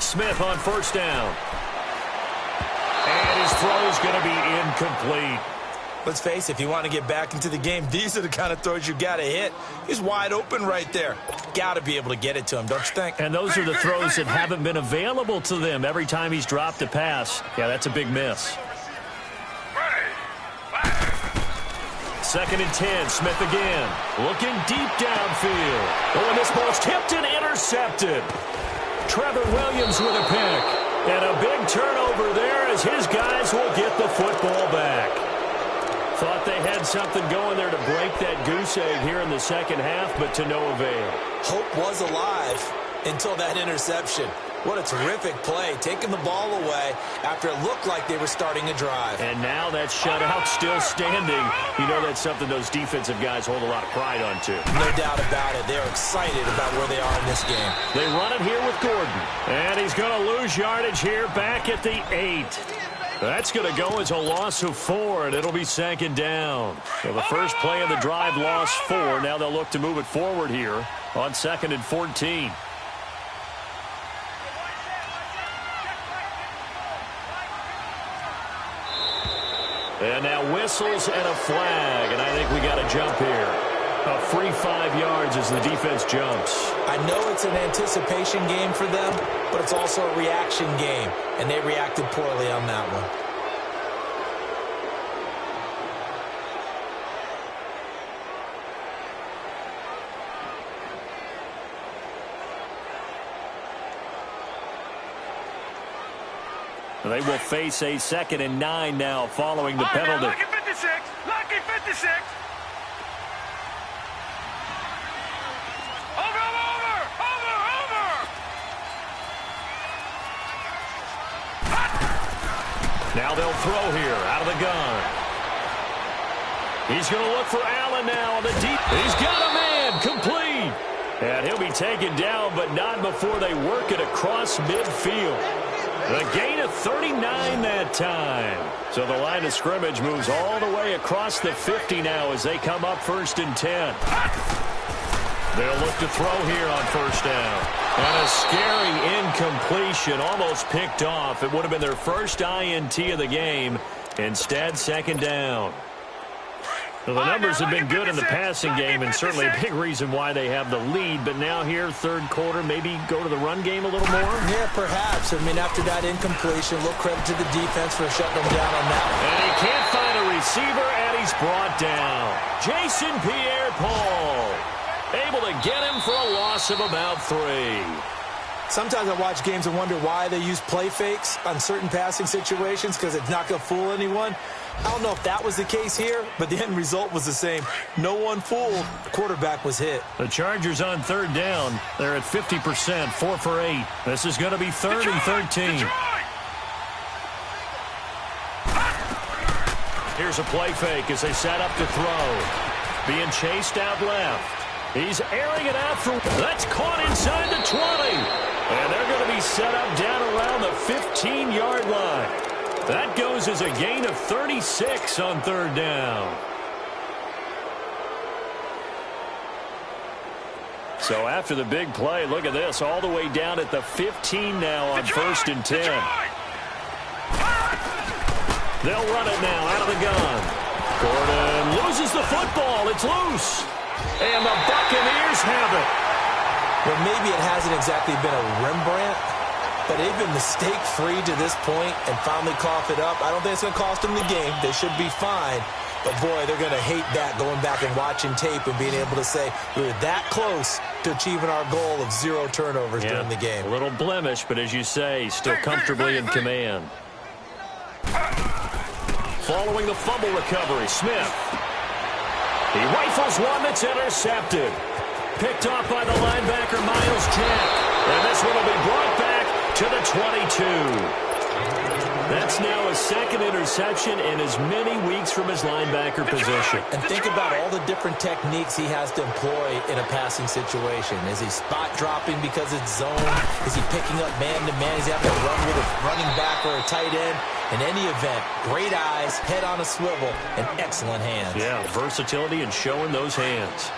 [SPEAKER 1] Smith on 1st down. And his throw is going to be incomplete.
[SPEAKER 3] Let's face it, if you want to get back into the game, these are the kind of throws you got to hit. He's wide open right there. Got to be able to get it to him, don't you think?
[SPEAKER 1] And those are the throws that haven't been available to them every time he's dropped a pass. Yeah, that's a big miss. 2nd and 10, Smith again. Looking deep downfield. Oh, and this ball's tipped and intercepted. Trevor Williams with a pick. And a big turnover there as his guys will get the football back. Thought they had something going there to break that goose egg here in the 2nd half, but to no avail.
[SPEAKER 3] Hope was alive until that interception. What a terrific play, taking the ball away after it looked like they were starting a drive.
[SPEAKER 1] And now that shutout still standing. You know that's something those defensive guys hold a lot of pride on, too.
[SPEAKER 3] No doubt about it. They're excited about where they are in this game.
[SPEAKER 1] They run it here with Gordon. And he's going to lose yardage here back at the 8. That's going to go as a loss of 4, and it'll be 2nd down. Well, the first play of the drive lost 4. Now they'll look to move it forward here on 2nd and 14. And now whistles and a flag, and I think we got a jump here. A free 5 yards as the defense jumps.
[SPEAKER 3] I know it's an anticipation game for them, but it's also a reaction game, and they reacted poorly on that one.
[SPEAKER 1] They will face a 2nd and 9 now following the penalty.
[SPEAKER 2] Lucky 56. Lucky 56.
[SPEAKER 1] Now they'll throw here out of the gun. He's going to look for Allen now on the deep. He's got a man complete. And he'll be taken down, but not before they work it across midfield. A gain of 39 that time. So the line of scrimmage moves all the way across the 50 now as they come up 1st and 10. They'll look to throw here on 1st down. And a scary incompletion, almost picked off. It would have been their first INT of the game. Instead, 2nd down. Well, the numbers have been good in the passing game and certainly a big reason why they have the lead. But now here, 3rd quarter, maybe go to the run game a little more?
[SPEAKER 3] Yeah, perhaps. I mean, after that incompletion, a little credit to the defense for shutting them down on that one.
[SPEAKER 1] And he can't find a receiver, and he's brought down. Jason Pierre-Paul able to get him for a loss of about 3.
[SPEAKER 3] Sometimes I watch games and wonder why they use play fakes on certain passing situations because it's not going to fool anyone. I don't know if that was the case here, but the end result was the same. No one fooled. The quarterback was hit.
[SPEAKER 1] The Chargers on 3rd down. They're at 50%, 4 for 8. This is going to be 3rd and 13. Here's a play fake as they set up to throw. Being chased out left. He's airing it out for... That's caught inside the 20. And they're going to be set up down around the 15-yard line. That goes as a gain of 36 on 3rd down. So after the big play, look at this, all the way down at the 15 now on 1st and 10. They'll run it now out of the gun. Gordon loses the football. It's loose. And the Buccaneers have it.
[SPEAKER 3] Well, maybe it hasn't exactly been a Rembrandt, but they've been mistake-free to this point and finally cough it up. I don't think it's going to cost them the game. They should be fine. But, boy, they're going to hate that, going back and watching tape and being able to say we were that close to achieving our goal of 0 turnovers during the game.
[SPEAKER 1] A little blemish, but as you say, still comfortably in command. Following the fumble recovery, Smith. He rifles one that's intercepted. Picked off by the linebacker, Miles Jack. And this one will be brought back to the 22. That's now a 2nd interception in as many weeks from his linebacker position.
[SPEAKER 3] And think about all the different techniques he has to employ in a passing situation. Is he spot dropping because it's zone? Is he picking up man-to-man? Is he having to run with a running back or a tight end? In any event, great eyes, head on a swivel, and excellent hands.
[SPEAKER 1] Yeah, versatility and showing those hands.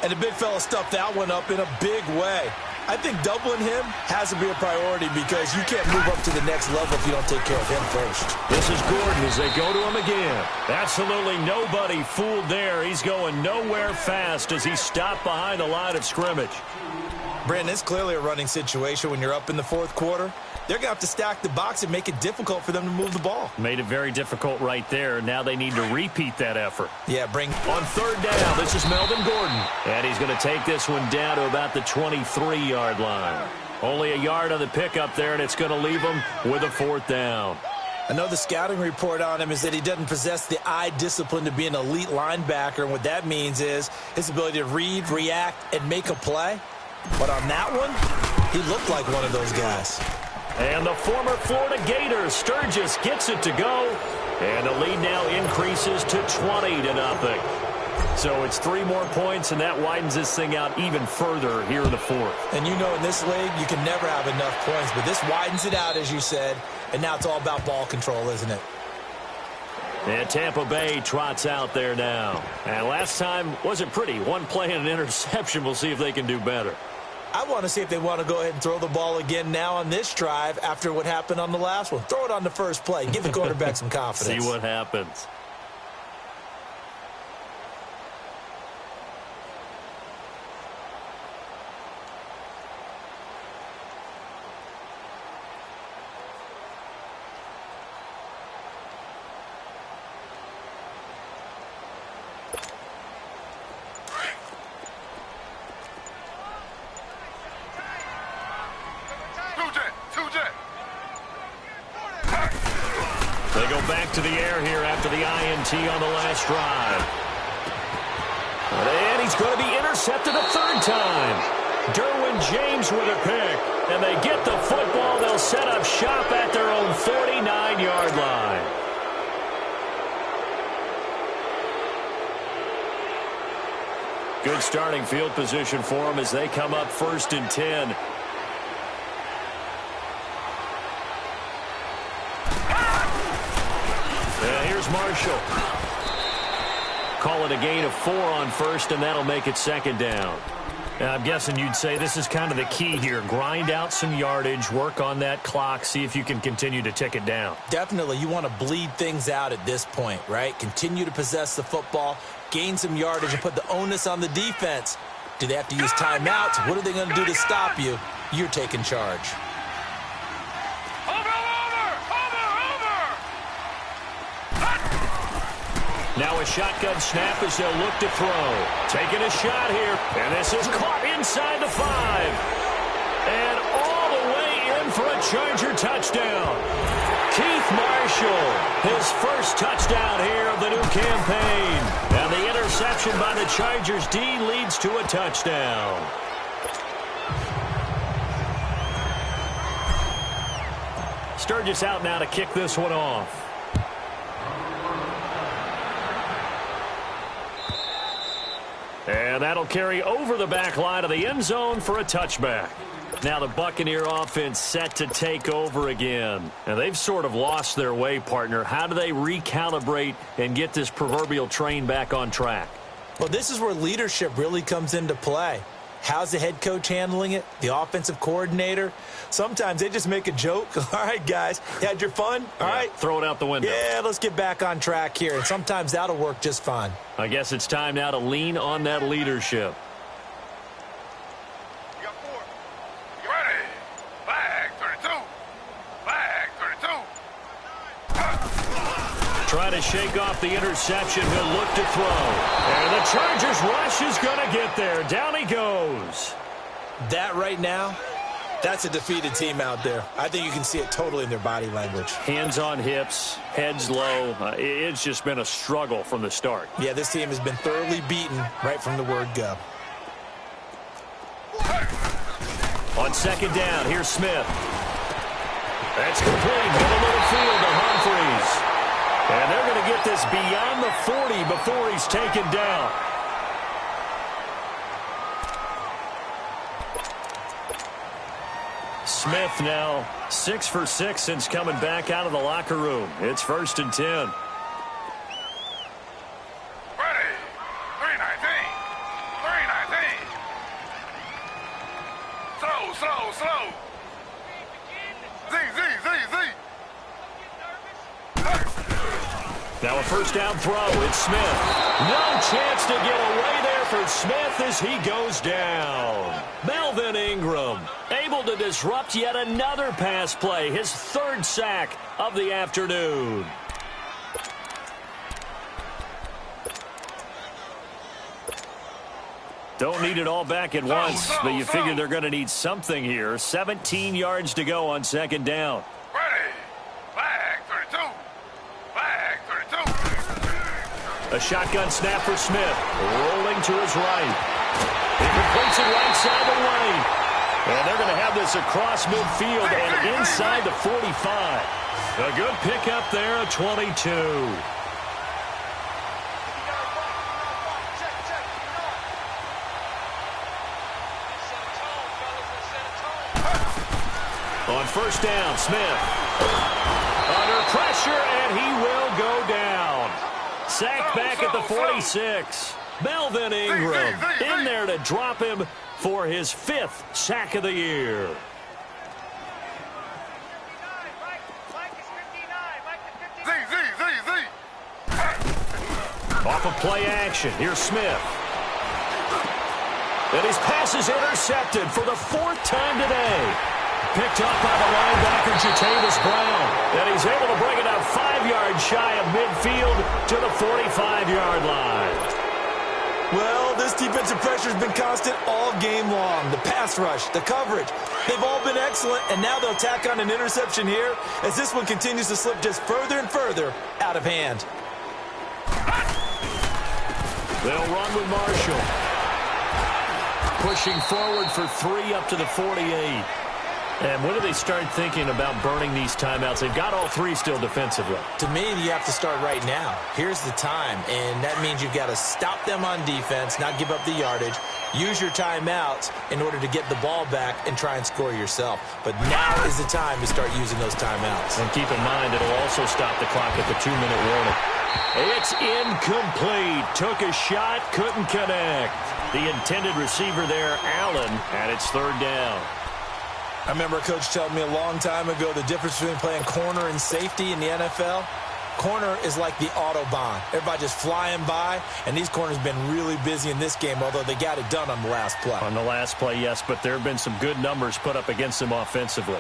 [SPEAKER 3] And the big fella stuffed that one up in a big way. I think doubling him has to be a priority because you can't move up to the next level if you don't take care of him first.
[SPEAKER 1] This is Gordon as they go to him again. Absolutely nobody fooled there. He's going nowhere fast as he stopped behind the line of scrimmage.
[SPEAKER 3] Brandon, it's clearly a running situation when you're up in the 4th quarter. They're going to have to stack the box and make it difficult for them to move the ball.
[SPEAKER 1] Made it very difficult right there. Now they need to repeat that effort.
[SPEAKER 3] Yeah, bring...
[SPEAKER 1] On 3rd down, this is Melvin Gordon. And he's going to take this one down to about the 23-yard line. Only a yard on the pickup there, and it's going to leave him with a 4th down.
[SPEAKER 3] I know the scouting report on him is that he doesn't possess the eye discipline to be an elite linebacker. And what that means is his ability to read, react, and make a play. But on that one, he looked like one of those guys.
[SPEAKER 1] And the former Florida Gator, Sturgis, gets it to go. And the lead now increases to 20-0. So it's 3 more points, and that widens this thing out even further here in the 4th.
[SPEAKER 3] And you know in this league, you can never have enough points. But this widens it out, as you said. And now it's all about ball control, isn't it?
[SPEAKER 1] And Tampa Bay trots out there now. And last time wasn't pretty. One play and an interception. We'll see if they can do better.
[SPEAKER 3] I want to see if they want to go ahead and throw the ball again now on this drive after what happened on the last one. Throw it on the first play. Give the quarterback some confidence.
[SPEAKER 1] See what happens. They go back to the air here after the INT on the last drive. And he's going to be intercepted a 3rd time. Derwin James with a pick. And they get the football. They'll set up shop at their own 49-yard line. Good starting field position for them as they come up 1st and 10. Here's Marshall. Call it a gain of 4 on 1st, and that'll make it 2nd down. I'm guessing you'd say this is kind of the key here. Grind out some yardage, work on that clock, see if you can continue to tick it down.
[SPEAKER 3] Definitely. You want to bleed things out at this point, right? Continue to possess the football, gain some yardage, and put the onus on the defense. Do they have to use timeouts? What are they going to do to stop you? You're taking charge.
[SPEAKER 1] Now a shotgun snap as they'll look to throw. Taking a shot here, and this is caught inside the 5. And all the way in for a Charger touchdown. Keith Marshall, his first touchdown here of the new campaign. And the interception by the Chargers D leads to a touchdown. Sturgis out now to kick this one off. And that'll carry over the back line of the end zone for a touchback. Now the Buccaneer offense set to take over again. And they've sort of lost their way, partner. How do they recalibrate and get this proverbial train back on track?
[SPEAKER 3] Well, this is where leadership really comes into play. How's the head coach handling it? The offensive coordinator? Sometimes they just make a joke. All right, guys, you had your fun? All right.
[SPEAKER 1] Throw it out the window.
[SPEAKER 3] Yeah, let's get back on track here. And sometimes that'll work just fine.
[SPEAKER 1] I guess it's time now to lean on that leadership.
[SPEAKER 2] You got 4. You ready? Flag 32. Flag 32.
[SPEAKER 1] Trying to shake off the interception. He'll look to throw. And the Chargers rush is going to get there. Down he goes.
[SPEAKER 3] That right now, that's a defeated team out there. I think you can see it totally in their body language.
[SPEAKER 1] Hands on hips, heads low. It's just been a struggle from the start.
[SPEAKER 3] Yeah, this team has been thoroughly beaten right from the word go.
[SPEAKER 1] On 2nd down, here's Smith. That's complete. Middle of the field to Humphreys. And they're going to get this beyond the 40 before he's taken down. Smith now 6 for 6 since coming back out of the locker room. It's 1st and 10.
[SPEAKER 2] Ready? 319. 319. Slow. Z.
[SPEAKER 1] Now a 1st down throw. It's Smith. No chance to get away there for Smith as he goes down. Melvin Ingram able to disrupt yet another pass play. His 3rd sack of the afternoon. Don't need it all back at once, but you figure they're going to need something here. 17 yards to go on 2nd down.
[SPEAKER 2] Ready? Flag 32. Flag 32.
[SPEAKER 1] A shotgun snap for Smith. Rolling to his right. He completes it right side the lane. And they're going to have this across midfield and inside the 45. A good pickup there, a 22. On 1st down, Smith. Under pressure, and he will go down. Sacked back at the 46. Melvin Ingram in there to drop him for his 5th sack of the year. Off of play action, here's Smith. And his pass is intercepted for the 4th time today. Picked up by the linebacker, Jatavis Brown. And he's able to bring it up 5 yards shy of midfield to the 45-yard line.
[SPEAKER 3] Well, this defensive pressure has been constant all game long. The pass rush, the coverage, they've all been excellent, and now they'll tack on an interception here as this one continues to slip just further and further out of hand.
[SPEAKER 1] They'll run with Marshall. Pushing forward for 3 up to the 48. And when do they start thinking about burning these timeouts? They've got all three still defensively.
[SPEAKER 3] To me, you have to start right now. Here's the time, and that means you've got to stop them on defense, not give up the yardage, use your timeouts in order to get the ball back and try and score yourself. But now is the time to start using those timeouts.
[SPEAKER 1] And keep in mind, it'll also stop the clock at the 2-minute warning. It's incomplete. Took a shot, couldn't connect. The intended receiver there, Allen, and it's third down.
[SPEAKER 3] I remember a coach telling me a long time ago the difference between playing corner and safety in the NFL. Corner is like the Autobahn. Everybody just flying by, and these corners have been really busy in this game, although they got it done on the last play.
[SPEAKER 1] On the last play, yes, but there have been some good numbers put up against them offensively.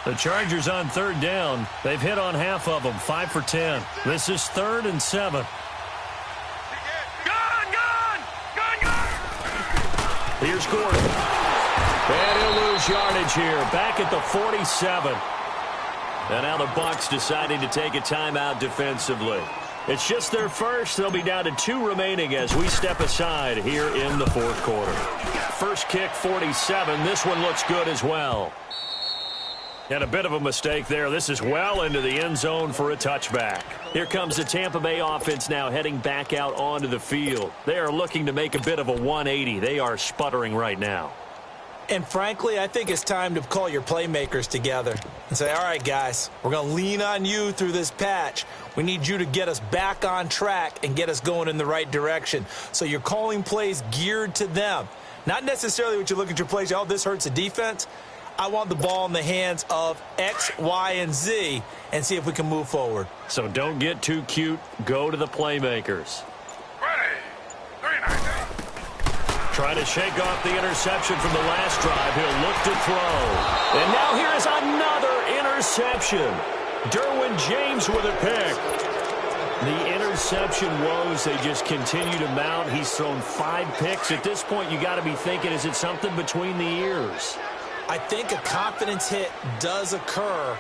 [SPEAKER 1] The Chargers on third down. They've hit on half of them, 5 for 10. This is 3rd and 7. Here's Gordon. And he'll lose yardage here. Back at the 47. And now the Bucs deciding to take a timeout defensively. It's just their first. They'll be down to 2 remaining as we step aside here in the fourth quarter. First kick, 47. This one looks good as well. And a bit of a mistake there. This is well into the end zone for a touchback. Here comes the Tampa Bay offense now heading back out onto the field. They are looking to make a bit of a 180. They are sputtering right now.
[SPEAKER 3] And frankly, I think it's time to call your playmakers together and say, all right, guys, we're going to lean on you through this patch. We need you to get us back on track and get us going in the right direction. So you're calling plays geared to them. Not necessarily what you look at your plays, oh, this hurts the defense. I want the ball in the hands of X, Y, and Z and see if we can move forward.
[SPEAKER 1] So don't get too cute. Go to the playmakers. Trying to shake off the interception from the last drive. He'll look to throw. And now here is another interception. Derwin James with a pick. The interception woes, they just continue to mount. He's thrown 5 picks. At this point, you got to be thinking, is it something between the ears?
[SPEAKER 3] I think a confidence hit does occur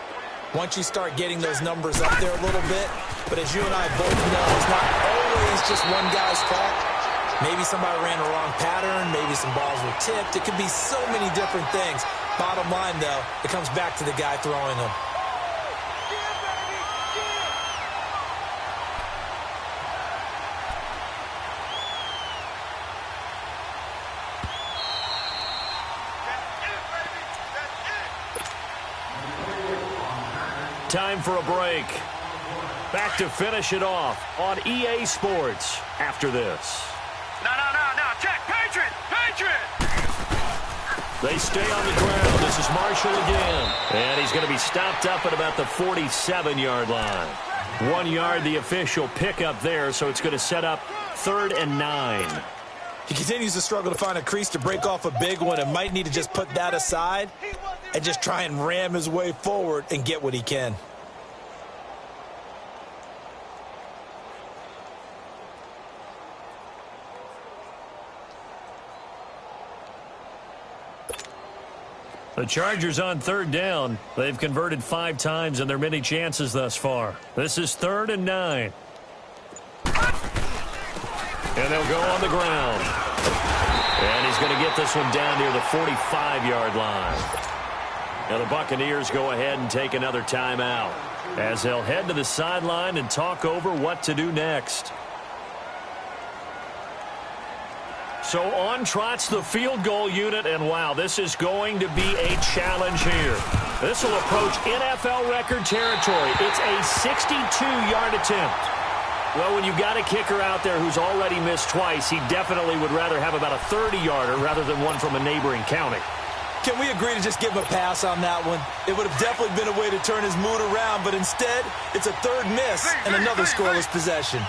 [SPEAKER 3] once you start getting those numbers up there a little bit. But as you and I both know, it's not always just one guy's fault. Maybe somebody ran a wrong pattern. Maybe some balls were tipped. It could be so many different things. Bottom line, though, it comes back to the guy throwing them.
[SPEAKER 1] Time for a break. Back to finish it off on EA Sports after this.
[SPEAKER 2] No. Check. Patriot.
[SPEAKER 1] They stay on the ground. This is Marshall again. And he's going to be stopped up at about the 47-yard line. 1 yard, the official pickup there, so it's going to set up 3rd and 9.
[SPEAKER 3] He continues to struggle to find a crease to break off a big one and might need to just put that aside and just try and ram his way forward and get what he can.
[SPEAKER 1] The Chargers on 3rd down. They've converted 5 times in their many chances thus far. This is 3rd and 9. And they'll go on the ground. And he's going to get this one down near the 45-yard line. Now the Buccaneers go ahead and take another timeout as they'll head to the sideline and talk over what to do next. So on trots the field goal unit, and wow, this is going to be a challenge here. This will approach NFL record territory. It's a 62-yard attempt. Well, when you've got a kicker out there who's already missed twice, he definitely would rather have about a 30-yarder rather than one from a neighboring county.
[SPEAKER 3] Can we agree to just give him a pass on that one? It would have definitely been a way to turn his mood around, but instead, it's a 3rd miss and another scoreless possession.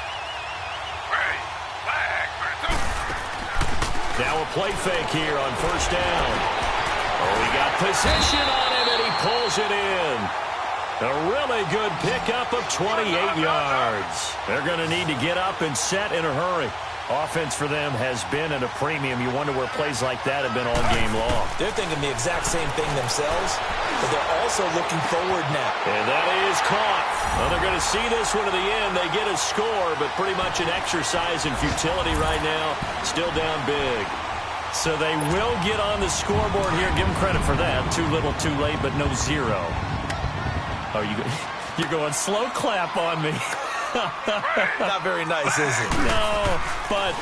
[SPEAKER 1] Now a play fake here on 1st down. Oh, he got position on him, and he pulls it in. A really good pickup of 28 yards. They're going to need to get up and set in a hurry. Offense for them has been at a premium. You wonder where plays like that have been all game long.
[SPEAKER 3] They're thinking the exact same thing themselves, but they're also looking forward now.
[SPEAKER 1] And that is caught. Well, they're going to see this one to the end. They get a score, but pretty much an exercise in futility right now. Still down big. So they will get on the scoreboard here. Give them credit for that. Too little, too late, but no zero. Oh, you're going slow clap on me.
[SPEAKER 3] Not very nice, is it?
[SPEAKER 1] No, but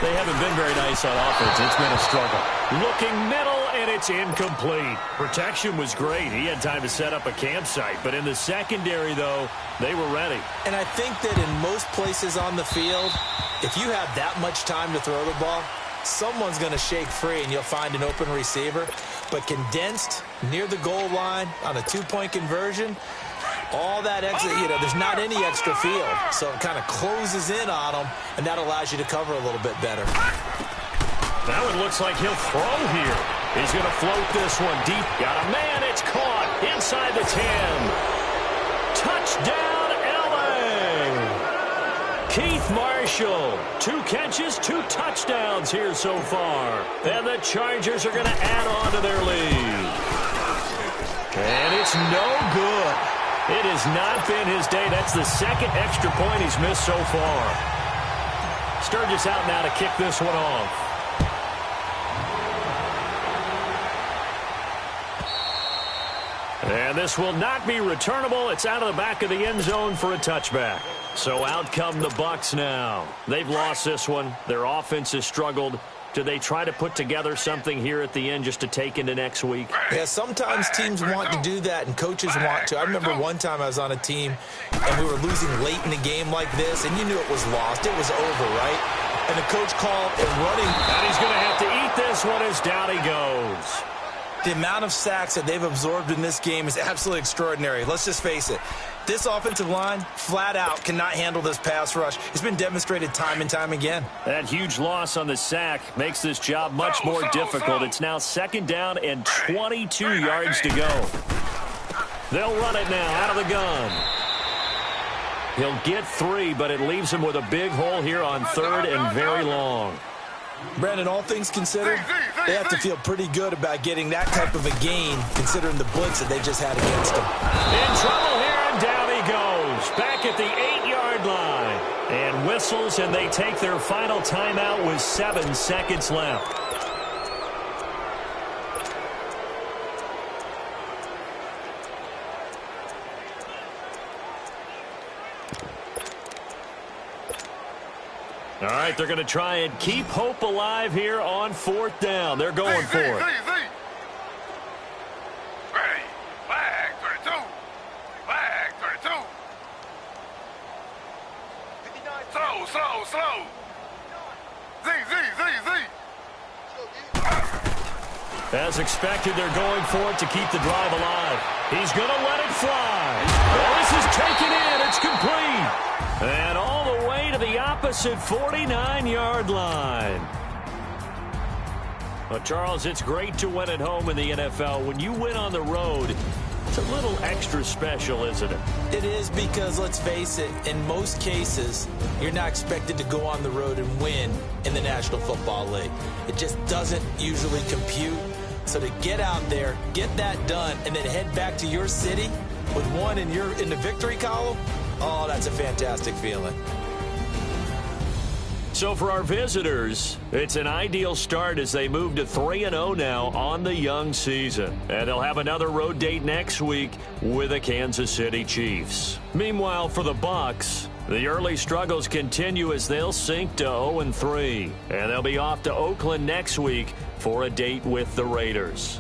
[SPEAKER 1] they haven't been very nice on offense. It's been a struggle. Looking middle, and it's incomplete. Protection was great. He had time to set up a campsite. But in the secondary, though, they were ready.
[SPEAKER 3] And I think that in most places on the field, if you have that much time to throw the ball, someone's going to shake free, and you'll find an open receiver. But condensed near the goal line on a two-point conversion, all that extra, there's not any extra field. So it kind of closes in on them, and that allows you to cover a little bit better.
[SPEAKER 1] Now it looks like he'll throw here. He's going to float this one deep. Got a man. It's caught inside the 10. Touchdown, L.A. Keith Marshall. 2 catches, 2 touchdowns here so far. And the Chargers are going to add on to their lead. And it's no good. It has not been his day. That's the second extra point he's missed so far. Sturgis out now to kick this one off. And this will not be returnable. It's out of the back of the end zone for a touchback. So out come the Bucs now. They've lost this one. Their offense has struggled. Do they try to put together something here at the end just to take into next week?
[SPEAKER 3] Yeah, sometimes teams want to do that, and coaches want to. I remember one time I was on a team, and we were losing late in the game like this, and you knew it was lost. It was over, right? And the coach called a running.
[SPEAKER 1] And he's going to have to eat this one as down he goes.
[SPEAKER 3] The amount of sacks that they've absorbed in this game is absolutely extraordinary. Let's just face it. This offensive line, flat out, cannot handle this pass rush. It's been demonstrated time and time again.
[SPEAKER 1] That huge loss on the sack makes this job much more difficult. It's now 2nd down and 22 yards to go. They'll run it now out of the gun. He'll get 3, but it leaves him with a big hole here on 3rd and very long.
[SPEAKER 3] Brandon, all things considered, they have to feel pretty good about getting that type of a gain, considering the blitz that they just had against them.
[SPEAKER 1] In trouble here, and down he goes. Back at the 8-yard line. And whistles, and they take their final timeout with 7 seconds left. All right, they're going to try and keep hope alive here on 4th down. They're going for it.
[SPEAKER 2] Ready. Flag 32. Flag 32. Slow. Z.
[SPEAKER 1] As expected, they're going for it to keep the drive alive. He's going to let it fly. Oh, this is taken in. It's complete. And all the way to the opposite 49-yard line. Well, Charles, it's great to win at home in the NFL. When you win on the road, it's a little extra special, isn't it?
[SPEAKER 3] It is, because, let's face it, in most cases, you're not expected to go on the road and win in the National Football League. It just doesn't usually compute. So to get out there, get that done, and then head back to your city with one in the victory column, oh, that's a fantastic feeling.
[SPEAKER 1] So for our visitors, it's an ideal start as they move to 3-0 now on the young season. And they'll have another road date next week with the Kansas City Chiefs. Meanwhile, for the Bucs, the early struggles continue as they'll sink to 0-3. And they'll be off to Oakland next week for a date with the Raiders.